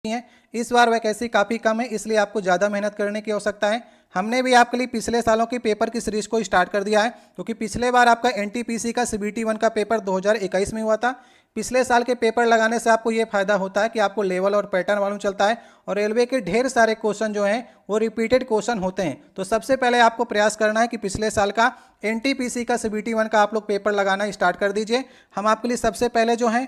है। इस बार वैकेंसी काफ़ी कम है, इसलिए आपको ज़्यादा मेहनत करने की आवश्यकता है। हमने भी आपके लिए पिछले सालों के पेपर की सीरीज को स्टार्ट कर दिया है, क्योंकि पिछले बार आपका एनटीपीसी का सीबीटी 1 का पेपर 2021 में हुआ था। पिछले साल के पेपर लगाने से आपको ये फायदा होता है कि आपको लेवल और पैटर्न मालूम चलता है, और रेलवे के ढेर सारे क्वेश्चन जो हैं वो रिपीटेड क्वेश्चन होते हैं। तो सबसे पहले आपको प्रयास करना है कि पिछले साल का एनटीपीसी का सीबीटी 1 का आप लोग पेपर लगाना स्टार्ट कर दीजिए। हम आपके लिए सबसे पहले जो है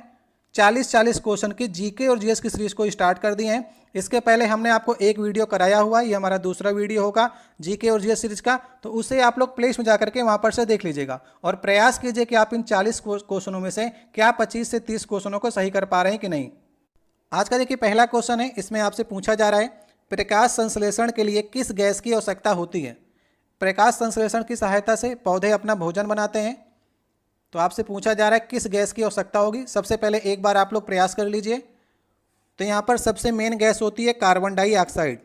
40 क्वेश्चन की जीके और जीएस की सीरीज को स्टार्ट कर दिए हैं। इसके पहले हमने आपको एक वीडियो कराया हुआ है, ये हमारा दूसरा वीडियो होगा जीके और जीएस सीरीज का, तो उसे आप लोग प्ले में जाकर के वहां पर से देख लीजिएगा और प्रयास कीजिए कि आप इन 40 क्वेश्चनों में से क्या 25 से 30 क्वेश्चनों को सही कर पा रहे हैं कि नहीं। आज का देखिए पहला क्वेश्चन है, इसमें आपसे पूछा जा रहा है प्रकाश संश्लेषण के लिए किस गैस की आवश्यकता होती है। प्रकाश संश्लेषण की सहायता से पौधे अपना भोजन बनाते हैं, तो आपसे पूछा जा रहा है किस गैस की आवश्यकता होगी। सबसे पहले एक बार आप लोग प्रयास कर लीजिए। तो यहाँ पर सबसे मेन गैस होती है कार्बन डाइऑक्साइड।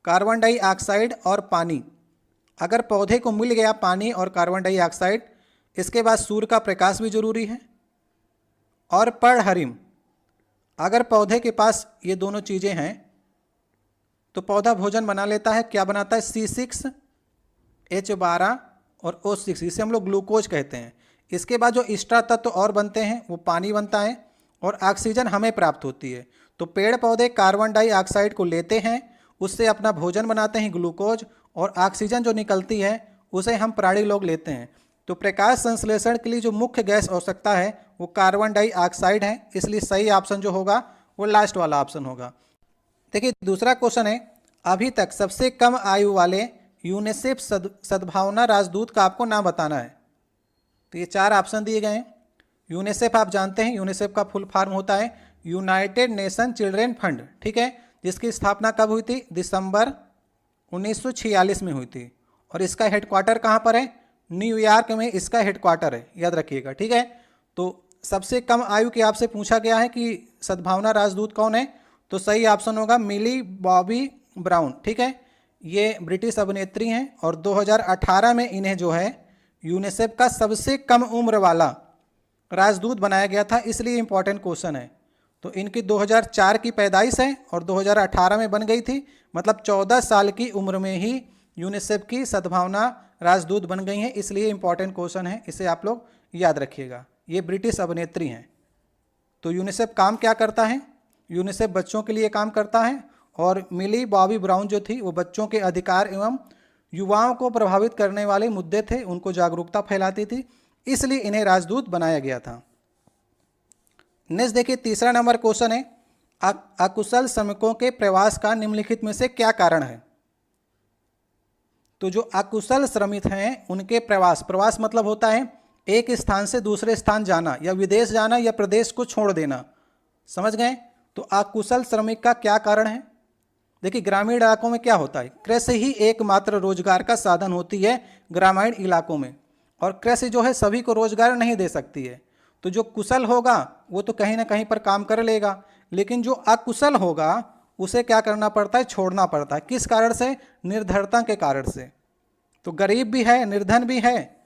कार्बन डाइऑक्साइड और पानी, अगर पौधे को मिल गया पानी और कार्बन डाइऑक्साइड, इसके बाद सूर्य का प्रकाश भी जरूरी है, और पर्णहरिम, अगर पौधे के पास ये दोनों चीज़ें हैं तो पौधा भोजन बना लेता है। क्या बनाता है? C6H12 और O6, इसे हम लोग ग्लूकोज कहते हैं। इसके बाद जो एक्स्ट्रा तत्व और बनते हैं वो पानी बनता है और ऑक्सीजन हमें प्राप्त होती है। तो पेड़ पौधे कार्बन डाइऑक्साइड को लेते हैं, उससे अपना भोजन बनाते हैं ग्लूकोज, और ऑक्सीजन जो निकलती है उसे हम प्राणी लोग लेते हैं। तो प्रकाश संश्लेषण के लिए जो मुख्य गैस आवश्यकता है वो कार्बन डाइऑक्साइड है, इसलिए सही ऑप्शन जो होगा वो लास्ट वाला ऑप्शन होगा। देखिए दूसरा क्वेश्चन है, अभी तक सबसे कम आयु वाले यूनिसेफ सद्भावना राजदूत का आपको नाम बताना है। तो ये 4 ऑप्शन दिए गए हैं। यूनिसेफ आप जानते हैं, यूनिसेफ का फुल फॉर्म होता है यूनाइटेड नेशन चिल्ड्रेन फंड, ठीक है, जिसकी स्थापना कब हुई थी? दिसंबर 1946 में हुई थी। और इसका हेडक्वार्टर कहाँ पर है? न्यूयॉर्क में इसका हेडक्वार्टर है, याद रखिएगा, ठीक है। तो सबसे कम आयु के आपसे पूछा गया है कि सद्भावना राजदूत कौन है, तो सही ऑप्शन होगा मिली बॉबी ब्राउन, ठीक है। ये ब्रिटिश अभिनेत्री हैं और 2018 में इन्हें जो है यूनिसेफ का सबसे कम उम्र वाला राजदूत बनाया गया था, इसलिए इंपॉर्टेंट क्वेश्चन है। तो इनकी 2004 की पैदाइश है और 2018 में बन गई थी, मतलब 14 साल की उम्र में ही यूनिसेफ की सद्भावना राजदूत बन गई हैं, इसलिए इंपॉर्टेंट क्वेश्चन है, इसे आप लोग याद रखिएगा। ये ब्रिटिश अभिनेत्री हैं। तो यूनिसेफ काम क्या करता है? यूनिसेफ बच्चों के लिए काम करता है, और मिली बॉबी ब्राउन जो थी वो बच्चों के अधिकार एवं युवाओं को प्रभावित करने वाले मुद्दे थे, उनको जागरूकता फैलाती थी, इसलिए इन्हें राजदूत बनाया गया था। नेक्स्ट देखिए तीसरा नंबर क्वेश्चन है, अकुशल श्रमिकों के प्रवास का निम्नलिखित में से क्या कारण है। तो जो अकुशल श्रमिक हैं उनके प्रवास मतलब होता है एक स्थान से दूसरे स्थान जाना, या विदेश जाना, या प्रदेश को छोड़ देना, समझ गए। तो अकुशल श्रमिक का क्या कारण है? देखिए ग्रामीण इलाकों में क्या होता है, कृषि ही एकमात्र रोजगार का साधन होती है ग्रामीण इलाकों में, और कृषि जो है सभी को रोजगार नहीं दे सकती है। तो जो कुशल होगा वो तो कहीं ना कहीं पर काम कर लेगा, लेकिन जो अकुशल होगा उसे क्या करना पड़ता है? छोड़ना पड़ता है। किस कारण से? निर्धनता के कारण से। तो गरीब भी है, निर्धन भी है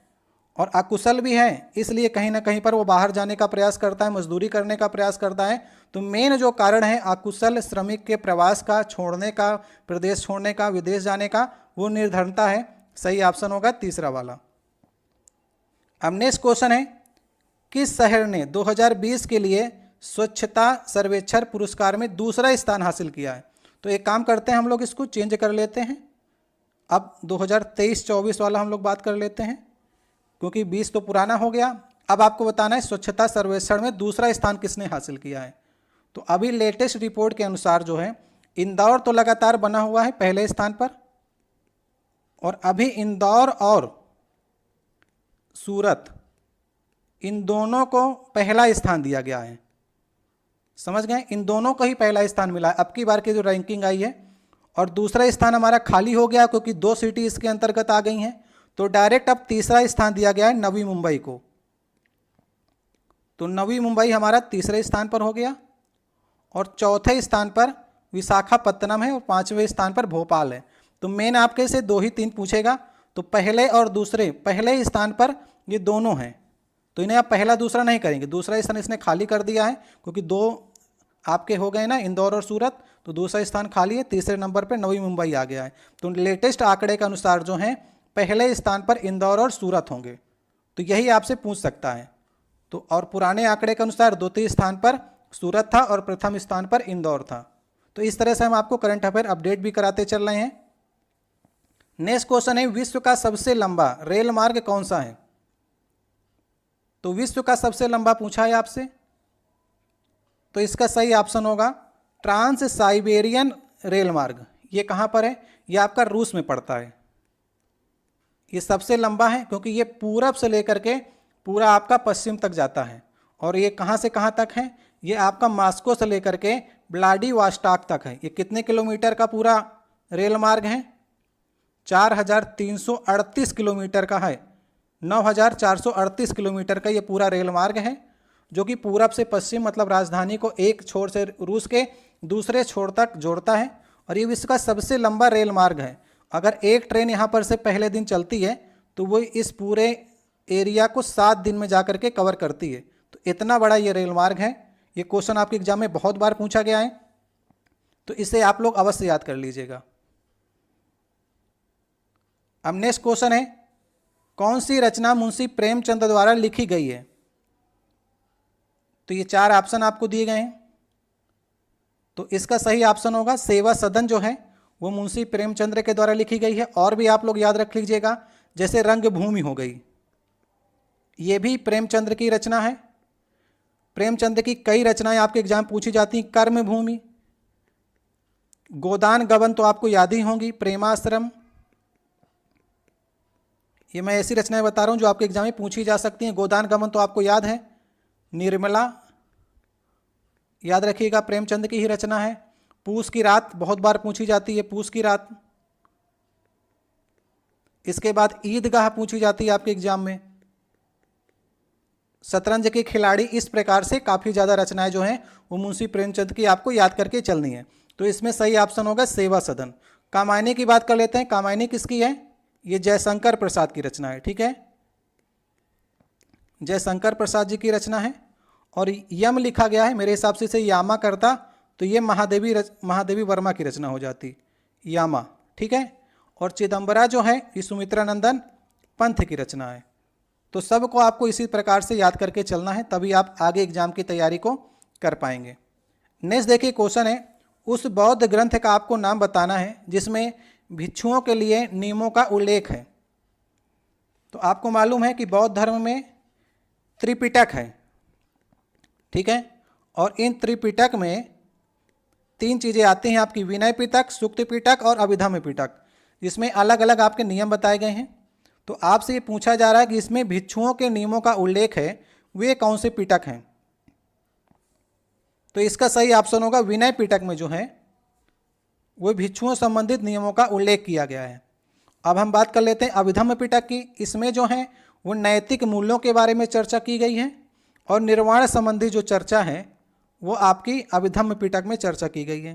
और अकुशल भी है, इसलिए कहीं ना कहीं पर वो बाहर जाने का प्रयास करता है, मजदूरी करने का प्रयास करता है। तो मेन जो कारण है अकुशल श्रमिक के प्रवास का, छोड़ने का, प्रदेश छोड़ने का, विदेश जाने का, वो निर्धनता है। सही ऑप्शन होगा तीसरा वाला। अब नेक्स्ट क्वेश्चन है, किस शहर ने 2020 के लिए स्वच्छता सर्वेक्षण पुरस्कार में दूसरा स्थान हासिल किया है। तो एक काम करते हैं, हम लोग इसको चेंज कर लेते हैं, अब 2023-24 वाला हम लोग बात कर लेते हैं, क्योंकि 20 तो पुराना हो गया। अब आपको बताना है स्वच्छता सर्वेक्षण में दूसरा स्थान किसने हासिल किया है। तो अभी लेटेस्ट रिपोर्ट के अनुसार जो है इंदौर तो लगातार बना हुआ है पहले स्थान पर, और अभी इंदौर और सूरत इन दोनों को पहला स्थान दिया गया है, समझ गए, इन दोनों को ही पहला स्थान मिला है अब की बार की जो रैंकिंग आई है। और दूसरा स्थान हमारा खाली हो गया क्योंकि 2 सिटी इसके अंतर्गत आ गई हैं, तो डायरेक्ट अब तीसरा स्थान दिया गया है नवी मुंबई को। तो नवी मुंबई हमारा तीसरे स्थान पर हो गया, और चौथे स्थान पर विशाखापत्तनम है, और 5वें स्थान पर भोपाल है। तो मेन आपके से 2 ही 3 पूछेगा, तो पहले और दूसरे, पहले स्थान पर ये दोनों हैं, तो इन्हें आप पहला दूसरा नहीं करेंगे, दूसरा स्थान इसने खाली कर दिया है क्योंकि 2 आपके हो गए ना इंदौर और सूरत, तो दूसरा स्थान खाली है, तीसरे नंबर पर नवी मुंबई आ गया है। तो लेटेस्ट आंकड़े के अनुसार जो है पहले स्थान पर इंदौर और सूरत होंगे, तो यही आपसे पूछ सकता है। तो और पुराने आंकड़े के अनुसार द्वितीय स्थान पर सूरत था और प्रथम स्थान पर इंदौर था। तो इस तरह से हम आपको करंट अफेयर अपडेट भी कराते चल रहे हैं। नेक्स्ट क्वेश्चन है, विश्व का सबसे लंबा रेल मार्ग कौन सा है? तो विश्व का सबसे लंबा पूछा है आपसे, तो इसका सही ऑप्शन होगा ट्रांस साइबेरियन रेल मार्ग। ये कहाँ पर है? ये आपका रूस में पड़ता है। ये सबसे लंबा है क्योंकि ये पूरब से लेकर के पूरा आपका पश्चिम तक जाता है। और ये कहाँ से कहाँ तक है? ये आपका मॉस्को से लेकर के व्लादिवोस्टॉक तक है। ये कितने किलोमीटर का पूरा रेल मार्ग है? 4338 किलोमीटर का है। 9438 किलोमीटर का ये पूरा रेल मार्ग है, जो कि पूरब से पश्चिम मतलब राजधानी को एक छोर से रूस के दूसरे छोर तक जोड़ता है। और ये विश्व का सबसे लंबा रेल मार्ग है। अगर एक ट्रेन यहाँ पर से पहले दिन चलती है तो वो इस पूरे एरिया को 7 दिन में जा करके कवर करती है। तो इतना बड़ा ये रेल मार्ग है। ये क्वेश्चन आपके एग्जाम में बहुत बार पूछा गया है, तो इसे आप लोग अवश्य याद कर लीजिएगा। अब नेक्स्ट क्वेश्चन है, कौन सी रचना मुंशी प्रेमचंद द्वारा लिखी गई है? तो ये 4 ऑप्शन आपको दिए गए हैं, तो इसका सही ऑप्शन होगा सेवा सदन जो है वो मुंशी प्रेमचंद्र के द्वारा लिखी गई है। और भी आप लोग याद रख लीजिएगा, जैसे रंगभूमि हो गई, ये भी प्रेमचंद्र की रचना है। प्रेमचंद्र की कई रचनाएं आपके एग्जाम पूछी जाती हैं। कर्मभूमि, गोदान गबन तो आपको याद ही होंगी, प्रेमाश्रम, ये मैं ऐसी रचनाएं बता रहा हूं जो आपके एग्जाम में पूछी जा सकती हैं। गोदान गबन तो आपको याद है। निर्मला याद रखिएगा, प्रेमचंद की ही रचना है। पूस की रात बहुत बार पूछी जाती है, पूस की रात। इसके बाद ईदगाह पूछी जाती है आपके एग्जाम में। शतरंज के खिलाड़ी, इस प्रकार से काफ़ी ज़्यादा रचनाएं जो हैं वो मुंशी प्रेमचंद की आपको याद करके चलनी है। तो इसमें सही ऑप्शन होगा सेवा सदन। कामायनी की बात कर लेते हैं। कामायनी किसकी है? ये जयशंकर प्रसाद की रचना है। ठीक है, जयशंकर प्रसाद जी की रचना है। और यम लिखा गया है, मेरे हिसाब से इसे यामा करता तो ये महादेवी वर्मा की रचना हो जाती, यामा। ठीक है, और चिदम्बरा जो है ये सुमित्रा नंदन पंथ की रचना है। तो सबको आपको इसी प्रकार से याद करके चलना है, तभी आप आगे एग्जाम की तैयारी को कर पाएंगे। नेक्स्ट देखिए क्वेश्चन है, उस बौद्ध ग्रंथ का आपको नाम बताना है जिसमें भिक्षुओं के लिए नियमों का उल्लेख है। तो आपको मालूम है कि बौद्ध धर्म में त्रिपिटक है। ठीक है, और इन त्रिपिटक में 3 चीज़ें आती हैं आपकी, विनय पिटक, सूक्त पिटक और अभिधम्म पिटक, जिसमें अलग अलग आपके नियम बताए गए हैं। तो आपसे ये पूछा जा रहा है कि इसमें भिक्षुओं के नियमों का उल्लेख है, वे कौन से पिटक हैं? तो इसका सही ऑप्शन होगा विनय पिटक में जो है वो भिक्षुओं संबंधित नियमों का उल्लेख किया गया है। अब हम बात कर लेते हैं अभिधम्म पिटक की। इसमें जो है वो नैतिक मूल्यों के बारे में चर्चा की गई है, और निर्वाण संबंधी जो चर्चा है वो आपकी अभिधम्म पिटक में चर्चा की गई है।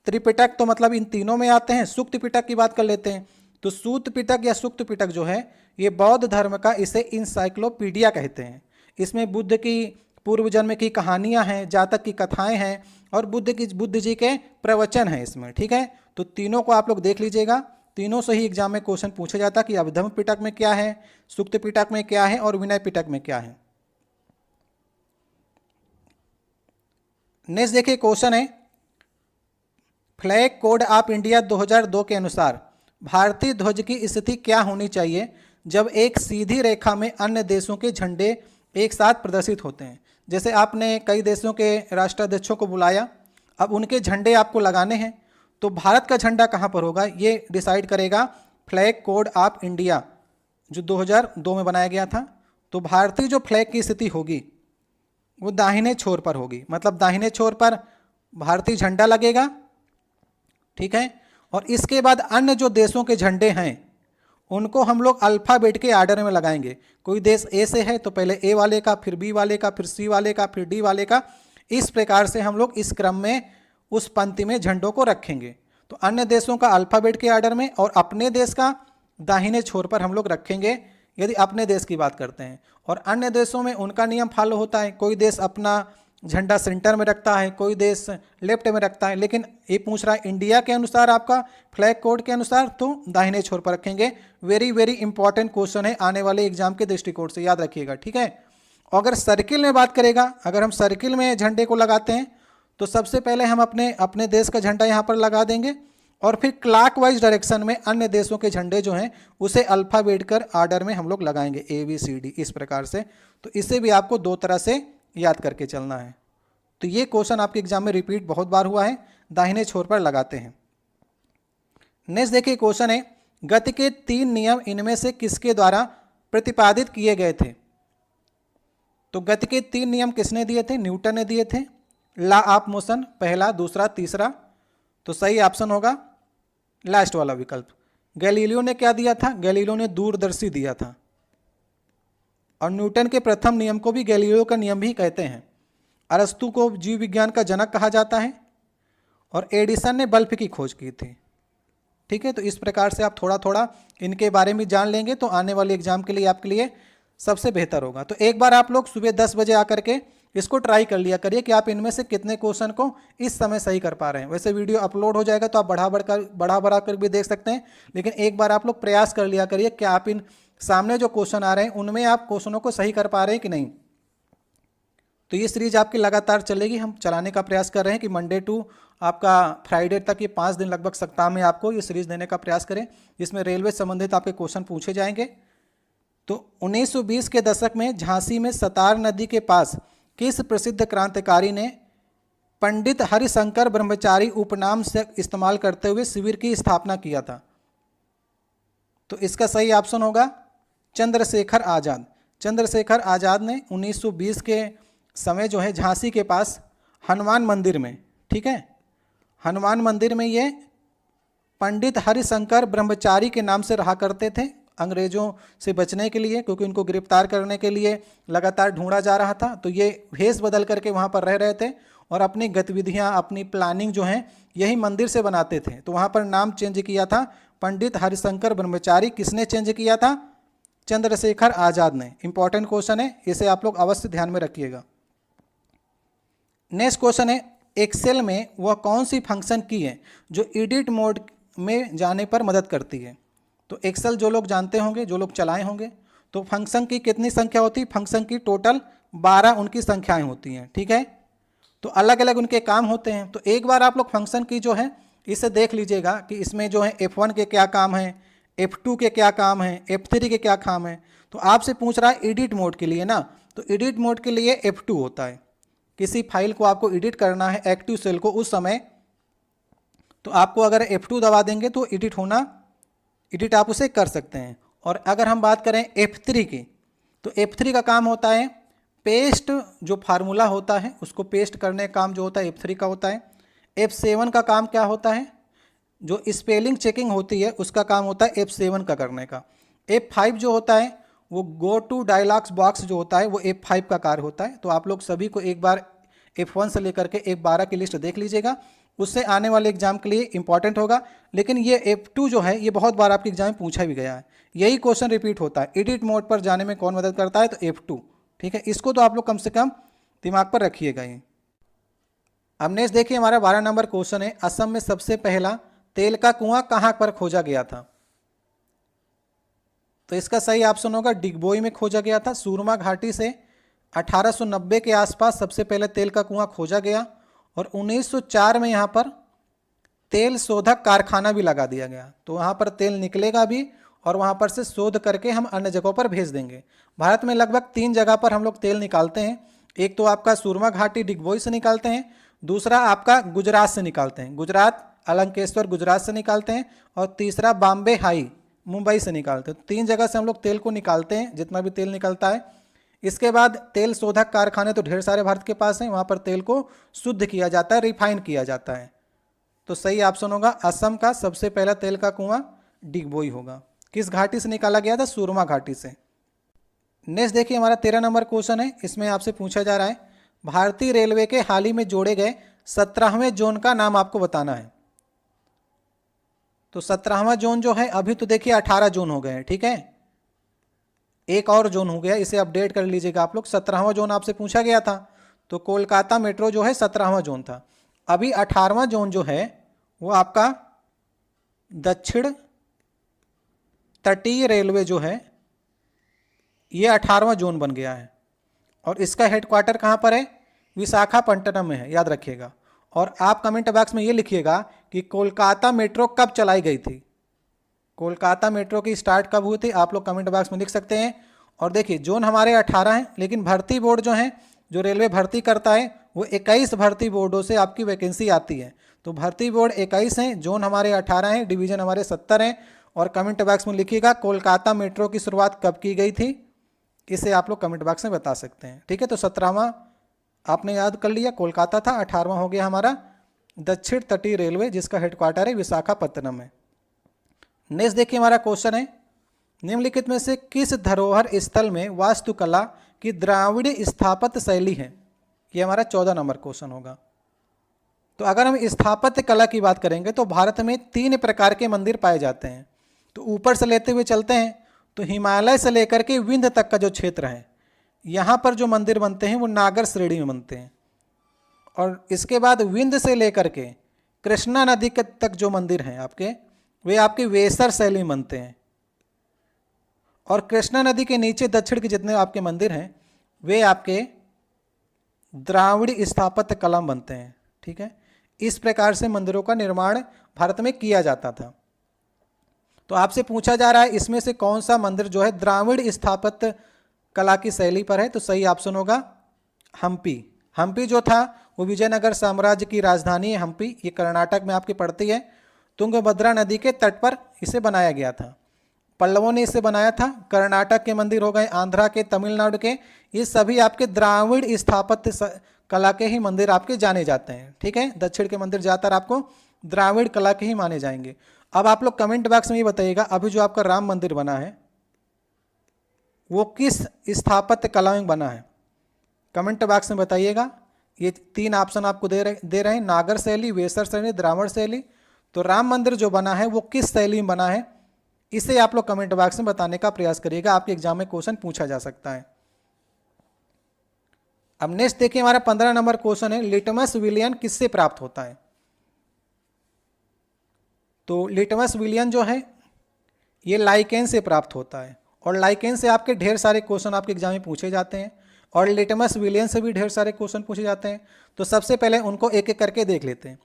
त्रिपिटक तो मतलब इन तीनों में आते हैं। सूक्त पिटक की बात कर लेते हैं। तो सूत पिटक या सूक्त पिटक जो है ये बौद्ध धर्म का, इसे इंसाइक्लोपीडिया कहते हैं। इसमें बुद्ध की पूर्व जन्म की कहानियां हैं, जातक की कथाएं हैं और बुद्ध जी के प्रवचन हैं इसमें। ठीक है, तो तीनों को आप लोग देख लीजिएगा। तीनों से ही एग्जाम में क्वेश्चन पूछा जाता है कि अभिधम्म पिटक में क्या है, सूक्त पिटक में क्या है और विनय पिटक में क्या है। नेक्स्ट देखिए क्वेश्चन है, फ्लैग कोड ऑफ इंडिया 2002 के अनुसार भारतीय ध्वज की स्थिति क्या होनी चाहिए जब एक सीधी रेखा में अन्य देशों के झंडे एक साथ प्रदर्शित होते हैं? जैसे आपने कई देशों के राष्ट्राध्यक्षों को बुलाया, अब उनके झंडे आपको लगाने हैं, तो भारत का झंडा कहाँ पर होगा ये डिसाइड करेगा फ्लैग कोड ऑफ इंडिया जो 2002 में बनाया गया था। तो भारतीय जो फ्लैग की स्थिति होगी वो दाहिने छोर पर होगी, मतलब दाहिने छोर पर भारतीय झंडा लगेगा। ठीक है, और इसके बाद अन्य जो देशों के झंडे हैं उनको हम लोग अल्फ़ाबेट के आर्डर में लगाएंगे। कोई देश ए से है तो पहले ए वाले का, फिर बी वाले का, फिर सी वाले का, फिर डी वाले का। इस प्रकार से हम लोग इस क्रम में उस पंक्ति में झंडों को रखेंगे। तो अन्य देशों का अल्फ़ाबेट के आर्डर में और अपने देश का दाहिने छोर पर हम लोग रखेंगे यदि अपने देश की बात करते हैं। और अन्य देशों में उनका नियम फॉलो होता है। कोई देश अपना झंडा सेंटर में रखता है, कोई देश लेफ्ट में रखता है, लेकिन ये पूछ रहा है इंडिया के अनुसार, आपका फ्लैग कोड के अनुसार, तो दाहिने छोर पर रखेंगे। वेरी वेरी इंपॉर्टेंट क्वेश्चन है आने वाले एग्जाम के दृष्टिकोण से, याद रखिएगा, ठीक है। अगर सर्किल में बात करेगा, अगर हम सर्किल में झंडे को लगाते हैं तो सबसे पहले हम अपने देश का झंडा यहाँ पर लगा देंगे और फिर क्लॉकवाइज डायरेक्शन में अन्य देशों के झंडे जो हैं उसे अल्फ़ाबेट कर आर्डर में हम लोग लगाएंगे, ABCD इस प्रकार से। तो इसे भी आपको दो तरह से याद करके चलना है। तो ये क्वेश्चन आपके एग्जाम में रिपीट बहुत बार हुआ है, दाहिने छोर पर लगाते हैं। नेक्स्ट देखिए क्वेश्चन है, गति के 3 नियम इनमें से किसके द्वारा प्रतिपादित किए गए थे? तो गति के 3 नियम किसने दिए थे? न्यूटन ने दिए थे। लॉ ऑफ मोशन, पहला, दूसरा, तीसरा। तो सही ऑप्शन होगा लास्ट वाला विकल्प। गैलीलियो ने क्या दिया था? गैलीलियो ने दूरदर्शी दिया था। और न्यूटन के प्रथम नियम को भी गैलीलियो का नियम भी कहते हैं। अरस्तु को जीव विज्ञान का जनक कहा जाता है और एडिसन ने बल्ब की खोज की थी, ठीक है। तो इस प्रकार से आप थोड़ा थोड़ा इनके बारे में जान लेंगे तो आने वाले एग्जाम के लिए आपके लिए सबसे बेहतर होगा। तो एक बार आप लोग सुबह 10 बजे आकर के इसको ट्राई कर लिया करिए कि आप इनमें से कितने क्वेश्चन को इस समय सही कर पा रहे हैं। वैसे वीडियो अपलोड हो जाएगा तो आप बढ़ा बढ़ा कर भी देख सकते हैं, लेकिन एक बार आप लोग प्रयास कर लिया करिए कि आप इन सामने जो क्वेश्चन आ रहे हैं उनमें आप क्वेश्चनों को सही कर पा रहे हैं कि नहीं। तो ये सीरीज आपकी लगातार चलेगी, हम चलाने का प्रयास कर रहे हैं कि मंडे टू आपका फ्राइडे तक, ये 5 दिन लगभग सप्ताह में आपको ये सीरीज देने का प्रयास करें, जिसमें रेलवे संबंधित आपके क्वेश्चन पूछे जाएंगे। तो 1920 के दशक में झांसी में सतार नदी के पास किस प्रसिद्ध क्रांतिकारी ने पंडित हरिशंकर ब्रह्मचारी उपनाम से इस्तेमाल करते हुए शिविर की स्थापना किया था? तो इसका सही ऑप्शन होगा चंद्रशेखर आज़ाद। चंद्रशेखर आज़ाद ने 1920 के समय जो है झांसी के पास हनुमान मंदिर में, ठीक है, हनुमान मंदिर में ये पंडित हरिशंकर ब्रह्मचारी के नाम से रहा करते थे अंग्रेजों से बचने के लिए, क्योंकि उनको गिरफ्तार करने के लिए लगातार ढूंढा जा रहा था। तो ये भेष बदल करके वहाँ पर रह रहे थे और अपनी गतिविधियाँ, अपनी प्लानिंग जो है यही मंदिर से बनाते थे। तो वहाँ पर नाम चेंज किया था पंडित हरिशंकर ब्रह्मचारी। किसने चेंज किया था? चंद्रशेखर आज़ाद ने। इंपॉर्टेंट क्वेश्चन है, इसे आप लोग अवश्य ध्यान में रखिएगा। नेक्स्ट क्वेश्चन है, एक्सेल में वह कौन सी फंक्शन की है जो एडिट मोड में जाने पर मदद करती है? तो एक्सेल जो लोग जानते होंगे, जो लोग चलाए होंगे, तो फंक्शन की कितनी संख्या होती है? फंक्शन की टोटल 12 उनकी संख्याएं होती हैं, ठीक है। तो अलग अलग उनके काम होते हैं। तो एक बार आप लोग फंक्शन की जो है इसे देख लीजिएगा कि इसमें जो है F1 के क्या काम है, F2 के क्या काम है, F3 के क्या काम है। तो आपसे पूछ रहा है एडिट मोड के लिए ना, तो एडिट मोड के लिए F2 होता है। किसी फाइल को आपको एडिट करना है, एक्टिव सेल को, उस समय तो आपको अगर F2 दबा देंगे तो एडिट आप उसे कर सकते हैं। और अगर हम बात करें F3 की, तो F3 का काम होता है पेस्ट, जो फार्मूला होता है उसको पेस्ट करने का काम जो होता है F3 का होता है। F7 का काम क्या होता है? जो स्पेलिंग चेकिंग होती है उसका काम होता है F7 का करने का। F5 जो होता है वो गो टू डायलॉग्स बॉक्स जो होता है वो F5 का कार्य होता है। तो आप लोग सभी को एक बार F1 से लेकर के F12 की लिस्ट देख लीजिएगा, उससे आने वाले एग्जाम के लिए इंपॉर्टेंट होगा। लेकिन ये F2 जो है ये बहुत बार आपके एग्जाम में पूछा भी गया है, यही क्वेश्चन रिपीट होता है। एडिट मोड पर जाने में कौन मदद करता है? तो F2, ठीक है। इसको तो आप लोग कम से कम दिमाग पर रखिएगा ये। अब नेक्स्ट देखिए, हमारा 12 नंबर क्वेश्चन है, असम में सबसे पहला तेल का कुआं कहाँ पर खोजा गया था? तो इसका सही ऑप्शन होगा डिगबोई में खोजा गया था। सूरमा घाटी से 1890 के आसपास सबसे पहले तेल का कुआं खोजा गया और 1904 में यहाँ पर तेल शोधक कारखाना भी लगा दिया गया। तो वहाँ पर तेल निकलेगा भी और वहाँ पर से शोध करके हम अन्य जगहों पर भेज देंगे। भारत में लगभग 3 जगह पर हम लोग तेल निकालते हैं। एक तो आपका सूरमा घाटी डिगबोई से निकालते हैं, दूसरा आपका गुजरात से निकालते हैं, गुजरात अलंकेश्वर गुजरात से निकालते हैं, और तीसरा बॉम्बे हाई मुंबई से निकालते हैं। 3 जगह से हम लोग तेल को निकालते हैं, जितना भी तेल निकलता है। इसके बाद तेल शोधक कारखाने तो ढेर सारे भारत के पास हैं, वहाँ पर तेल को शुद्ध किया जाता है, रिफाइन किया जाता है। तो सही ऑप्शन होगा असम का सबसे पहला तेल का कुआं डिगबोई होगा। किस घाटी से निकाला गया था? सूरमा घाटी से। नेक्स्ट देखिए, हमारा 13 नंबर क्वेश्चन है, इसमें आपसे पूछा जा रहा है भारतीय रेलवे के हाल ही में जोड़े गए 17वें जोन का नाम आपको बताना है। तो 17वां जोन जो है, अभी तो देखिए 18 जोन हो गए हैं, ठीक है, एक और जोन हो गया, इसे अपडेट कर लीजिएगा आप लोग। 17वां जोन आपसे पूछा गया था, तो कोलकाता मेट्रो जो है 17वां जोन था। अभी 18वां जोन जो है वो आपका दक्षिण तटीय रेलवे जो है ये 18वां जोन बन गया है और इसका हेडक्वार्टर कहाँ पर है? विशाखापट्टनम में है, याद रखिएगा। और आप कमेंट बॉक्स में ये लिखिएगा कि कोलकाता मेट्रो कब चलाई गई थी, कोलकाता मेट्रो की स्टार्ट कब हुई थी, आप लोग कमेंट बॉक्स में लिख सकते हैं। और देखिए जोन हमारे 18 हैं, लेकिन भर्ती बोर्ड जो है, जो रेलवे भर्ती करता है, वो 21 भर्ती बोर्डों से आपकी वैकेंसी आती है। तो भर्ती बोर्ड 21 हैं, जोन हमारे 18 हैं, डिवीजन हमारे 70 हैं। और कमेंट बॉक्स में लिखिएगा कोलकाता मेट्रो की शुरुआत कब की गई थी, इसे आप लोग कमेंट बॉक्स में बता सकते हैं। ठीक है, तो 17वां आपने याद कर लिया कोलकाता था, 18वां हो गया हमारा दक्षिण तटीय रेलवे जिसका हेडक्वार्टर है विशाखापत्तनम में। नेक्स्ट देखिए हमारा क्वेश्चन है, निम्नलिखित में से किस धरोहर स्थल में वास्तुकला की द्राविड़ स्थापत्य शैली है? ये हमारा 14 नंबर क्वेश्चन होगा। तो अगर हम स्थापत्य कला की बात करेंगे तो भारत में 3 प्रकार के मंदिर पाए जाते हैं। तो ऊपर से लेते हुए चलते हैं तो हिमालय से लेकर के विंध्य तक का जो क्षेत्र है, यहाँ पर जो मंदिर बनते हैं वो नागर श्रेणी में बनते हैं। और इसके बाद विंध्य से लेकर के कृष्णा नदी तक जो मंदिर हैं आपके, वे आपके वेसर शैली में बनते हैं। और कृष्णा नदी के नीचे दक्षिण के जितने आपके मंदिर हैं वे आपके द्राविड़ स्थापत्य कला में बनते हैं। ठीक है, इस प्रकार से मंदिरों का निर्माण भारत में किया जाता था। तो आपसे पूछा जा रहा है इसमें से कौन सा मंदिर जो है द्राविड़ स्थापत्य कला की शैली पर है? तो सही ऑप्शन होगा हम्पी। हम्पी जो था वो विजयनगर साम्राज्य की राजधानी है हम्पी, ये कर्नाटक में आपकी पड़ती है। तुंगभद्रा नदी के तट पर इसे बनाया गया था, पल्लवों ने इसे बनाया था। कर्नाटक के मंदिर हो गए, आंध्रा के, तमिलनाडु के, ये सभी आपके द्राविड़ स्थापत्य कला के ही मंदिर आपके जाने जाते हैं। ठीक है, दक्षिण के मंदिर ज़्यादातर आपको द्राविड़ कला के ही माने जाएंगे। अब आप लोग कमेंट बॉक्स में ये बताइएगा, अभी जो आपका राम मंदिर बना है वो किस स्थापत्य कला में बना है? कमेंट बॉक्स में बताइएगा। ये 3 ऑप्शन आपको दे रहे हैं, नागर शैली, वेसर शैली, द्राविड़ शैली। तो राम मंदिर जो बना है वो किस शैली में बना है, इसे आप लोग कमेंट बॉक्स में बताने का प्रयास करिएगा, आपके एग्जाम में क्वेश्चन पूछा जा सकता है। अब नेक्स्ट देखिए हमारा 15 नंबर क्वेश्चन है, लिटमस विलियन किससे प्राप्त होता है? तो लिटमस विलियन जो है ये लाइकेन से प्राप्त होता है। और लाइकेन से आपके ढेर सारे क्वेश्चन आपके एग्जाम में पूछे जाते हैं और लिटमस विलियन से भी ढेर सारे क्वेश्चन पूछे जाते हैं। तो सबसे पहले उनको एक एक करके देख लेते हैं।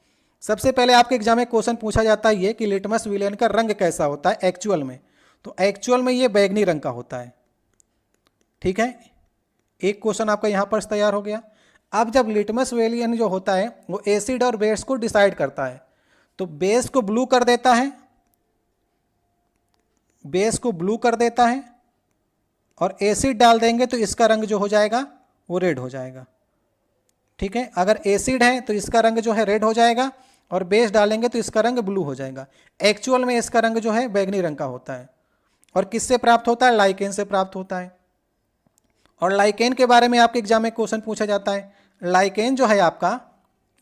सबसे पहले आपके एग्जाम में क्वेश्चन पूछा जाता है ये कि लिटमस विलियन का रंग कैसा होता है एक्चुअल में? तो एक्चुअल में ये बैगनी रंग का होता है। ठीक है, एक क्वेश्चन आपका यहाँ पर तैयार हो गया। अब जब लिटमस विलियन जो होता है वो एसिड और बेस को डिसाइड करता है, तो बेस को ब्लू कर देता है, बेस को ब्लू कर देता है और एसिड डाल देंगे तो इसका रंग जो हो जाएगा वो रेड हो जाएगा। ठीक है, अगर एसिड है तो इसका रंग जो है रेड हो जाएगा और बेस डालेंगे तो इसका रंग ब्लू हो जाएगा। एक्चुअल में इसका रंग जो है बैगनी रंग का होता है। और किससे प्राप्त होता है? लाइकेन से प्राप्त होता है। और लाइकेन के बारे में आपके एग्जाम में क्वेश्चन पूछा जाता है। लाइकेन जो है आपका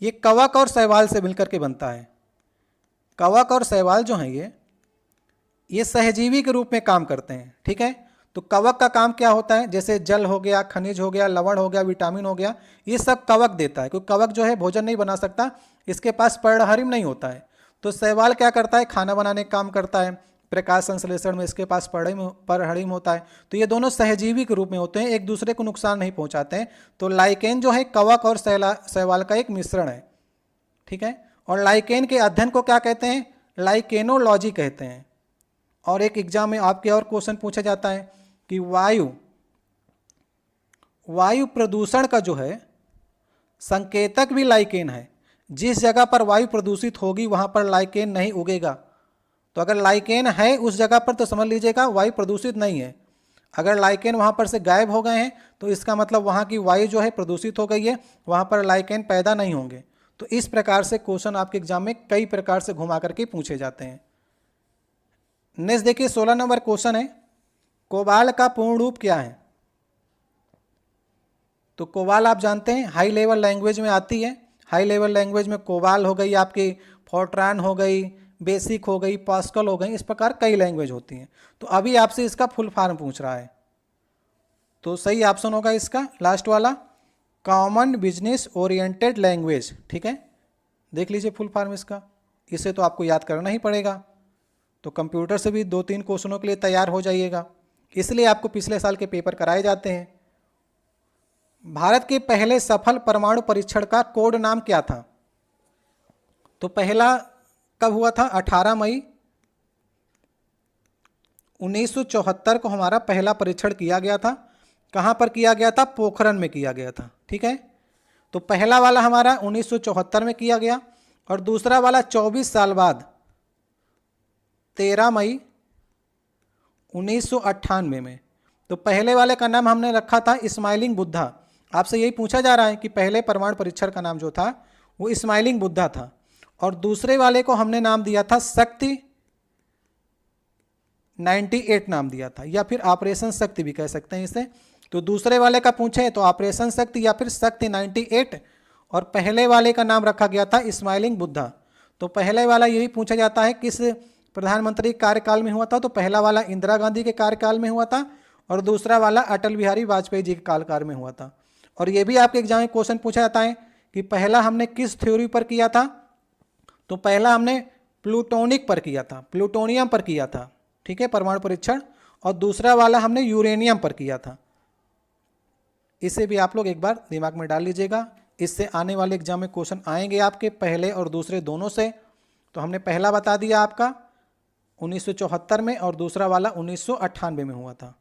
ये कवक और शैवाल से मिलकर के बनता है। कवक और शैवाल जो हैं ये सहजीवी के रूप में काम करते हैं। ठीक है, तो कवक का काम क्या होता है? जैसे जल हो गया, खनिज हो गया, लवण हो गया, विटामिन हो गया, ये सब कवक देता है। क्योंकि कवक जो है भोजन नहीं बना सकता, इसके पास पर्णहरिम नहीं होता है। तो शैवाल क्या करता है? खाना बनाने का काम करता है, प्रकाश संश्लेषण में इसके पास पर्णहरिम होता है। तो ये दोनों सहजीवी के रूप में होते हैं, एक दूसरे को नुकसान नहीं पहुंचाते हैं। तो लाइकेन जो है कवक और शैवाल का एक मिश्रण है। ठीक है, और लाइकेन के अध्ययन को क्या कहते हैं? लाइकेनोलॉजी कहते हैं। और एक एग्जाम में आपके और क्वेश्चन पूछा जाता है कि वायु प्रदूषण का जो है संकेतक भी लाइकेन है। जिस जगह पर वायु प्रदूषित होगी वहां पर लाइकेन नहीं उगेगा। तो अगर लाइकेन है उस जगह पर तो समझ लीजिएगा वायु प्रदूषित नहीं है। अगर लाइकेन वहां पर से गायब हो गए हैं तो इसका मतलब वहां की वायु जो है प्रदूषित हो गई है, वहां पर लाइकेन पैदा नहीं होंगे। तो इस प्रकार से क्वेश्चन आपके एग्जाम में कई प्रकार से घुमा करके पूछे जाते हैं। नेक्स्ट देखिए 16 नंबर क्वेश्चन है, कोबाल का पूर्ण रूप क्या है? तो कोबाल आप जानते हैं हाई लेवल लैंग्वेज में आती है। हाई लेवल लैंग्वेज में कोबाल हो गई आपकी, फोर्ट्रान हो गई, बेसिक हो गई, पास्कल हो गई, इस प्रकार कई लैंग्वेज होती हैं। तो अभी आपसे इसका फुल फॉर्म पूछ रहा है। तो सही ऑप्शन होगा इसका लास्ट वाला, कॉमन बिजनेस ओरिएंटेड लैंग्वेज, ठीक है, देख लीजिए फुल फॉर्म इसका, इसे तो आपको याद करना ही पड़ेगा, तो कंप्यूटर से भी 2-3 क्वेश्चनों के लिए तैयार हो जाइएगा, इसलिए आपको पिछले साल के पेपर कराए जाते हैं। भारत के पहले सफल परमाणु परीक्षण का कोड नाम क्या था? तो पहला कब हुआ था? 18 मई 1974 को हमारा पहला परीक्षण किया गया था। कहाँ पर किया गया था? पोखरण में किया गया था, ठीक है। तो पहला वाला हमारा 1974 में किया गया और दूसरा वाला 24 साल बाद 13 मई 1998 में। तो पहले वाले का नाम हमने रखा था स्माइलिंग बुद्धा। आपसे यही पूछा जा रहा है कि पहले परमाणु परीक्षण का नाम जो था वो स्माइलिंग बुद्धा था, और दूसरे वाले को हमने नाम दिया था शक्ति 98 नाम दिया था, या फिर ऑपरेशन शक्ति भी कह सकते हैं इसे। तो दूसरे वाले का पूछे तो ऑपरेशन शक्ति या फिर शक्ति 98, और पहले वाले का नाम रखा गया था स्माइलिंग बुद्धा। तो पहले वाला यही पूछा जाता है किस प्रधानमंत्री कार्यकाल में हुआ था, तो पहला वाला इंदिरा गांधी के कार्यकाल में हुआ था और दूसरा वाला अटल बिहारी वाजपेयी जी के कार्यकाल में हुआ था। और ये भी आपके एग्जाम में क्वेश्चन पूछा जाता है कि पहला हमने किस थ्योरी पर किया था, तो पहला हमने प्लूटोनिक पर किया था, प्लूटोनियम पर किया था, ठीक है, परमाणु परीक्षण, और दूसरा वाला हमने यूरेनियम पर किया था। इसे भी आप लोग एक बार दिमाग में डाल लीजिएगा, इससे आने वाले एग्जाम में क्वेश्चन आएंगे आपके पहले और दूसरे दोनों से। तो हमने पहला बता दिया आपका 1974 में और दूसरा वाला 1998 में हुआ था।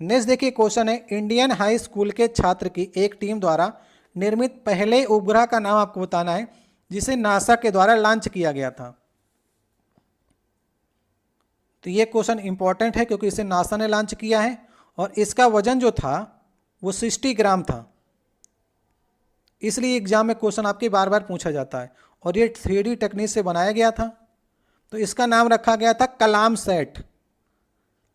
नेक्स्ट देखिए क्वेश्चन है, इंडियन हाई स्कूल के छात्र की एक टीम द्वारा निर्मित पहले उपग्रह का नाम आपको बताना है जिसे नासा के द्वारा लॉन्च किया गया था। तो ये क्वेश्चन इंपॉर्टेंट है क्योंकि इसे नासा ने लॉन्च किया है और इसका वजन जो था वो 60 ग्राम था, इसलिए एग्जाम में क्वेश्चन आपके बार बार पूछा जाता है। और ये 3D टेक्निक से बनाया गया था, तो इसका नाम रखा गया था कलाम सेट।